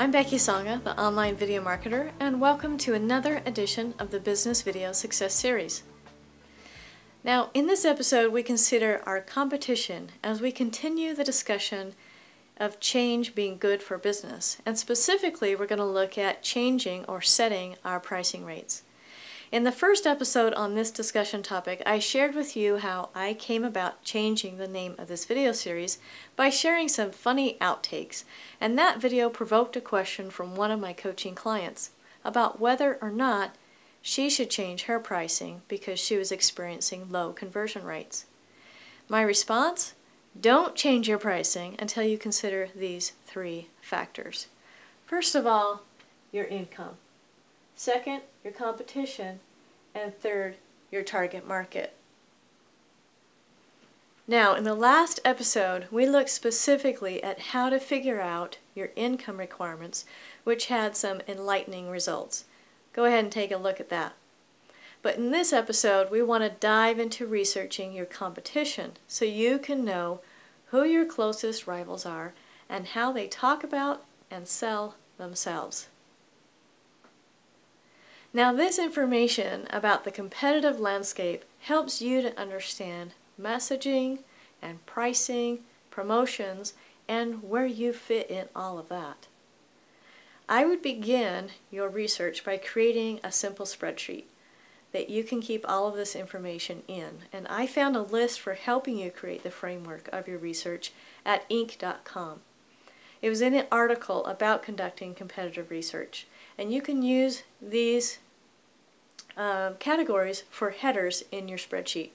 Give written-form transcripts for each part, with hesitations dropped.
I'm Becky Songa, the online video marketer, and welcome to another edition of the Business Video Success Series. Now, in this episode, we consider our competition as we continue the discussion of change being good for business, and specifically, we're going to look at changing or setting our pricing rates. In the first episode on this discussion topic, I shared with you how I came about changing the name of this video series by sharing some funny outtakes, and that video provoked a question from one of my coaching clients about whether or not she should change her pricing because she was experiencing low conversion rates. My response? Don't change your pricing until you consider these three factors. First of all, your income. Second, your competition, and third, your target market. Now, in the last episode, we looked specifically at how to figure out your income requirements, which had some enlightening results. Go ahead and take a look at that. But in this episode, we want to dive into researching your competition so you can know who your closest rivals are and how they talk about and sell themselves. Now, this information about the competitive landscape helps you to understand messaging and pricing, promotions, and where you fit in all of that. I would begin your research by creating a simple spreadsheet that you can keep all of this information in. And I found a list for helping you create the framework of your research at Inc.com. It was in an article about conducting competitive research. And you can use these categories for headers in your spreadsheet.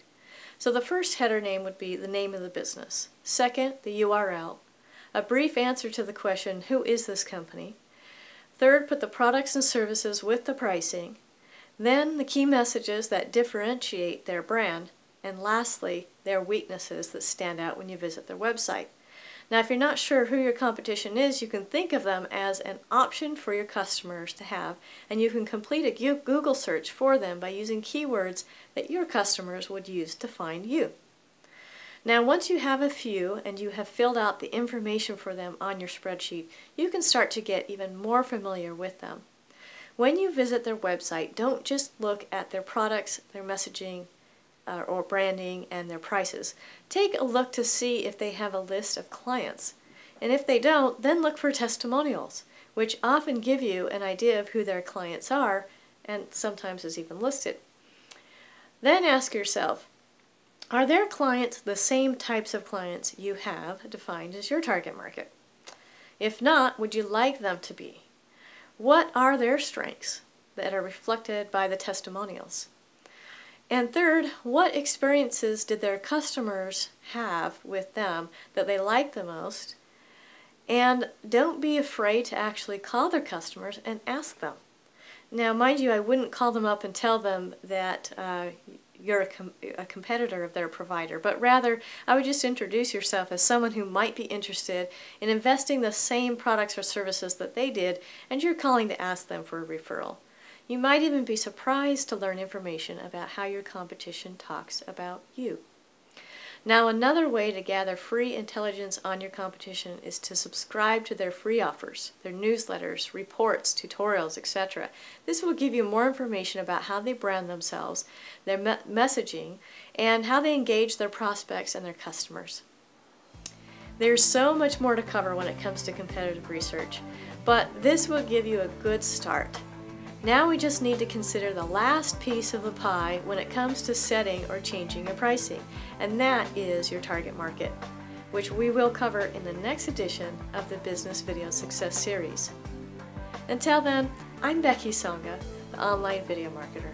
So the first header name would be the name of the business. Second, the URL. A brief answer to the question, who is this company? Third, put the products and services with the pricing. Then the key messages that differentiate their brand. And lastly, their weaknesses that stand out when you visit their website. Now, if you're not sure who your competition is, you can think of them as an option for your customers to have, and you can complete a Google search for them by using keywords that your customers would use to find you. Now, once you have a few and you have filled out the information for them on your spreadsheet, you can start to get even more familiar with them. When you visit their website, don't just look at their products, their messaging, or branding and their prices. Take a look to see if they have a list of clients. And if they don't, then look for testimonials, which often give you an idea of who their clients are and sometimes is even listed. Then ask yourself, are their clients the same types of clients you have defined as your target market? If not, would you like them to be? What are their strengths that are reflected by the testimonials? And third, what experiences did their customers have with them that they like the most? And don't be afraid to actually call their customers and ask them. Now, mind you, I wouldn't call them up and tell them that you're a competitor of their provider, but rather I would just introduce yourself as someone who might be interested in investing the same products or services that they did, and you're calling to ask them for a referral. You might even be surprised to learn information about how your competition talks about you. Now, another way to gather free intelligence on your competition is to subscribe to their free offers, their newsletters, reports, tutorials, etc. This will give you more information about how they brand themselves, their messaging, and how they engage their prospects and their customers. There's so much more to cover when it comes to competitive research, but this will give you a good start. Now we just need to consider the last piece of the pie when it comes to setting or changing your pricing, and that is your target market, which we will cover in the next edition of the Business Video Success Series. Until then, I'm Becky Songa, the online video marketer.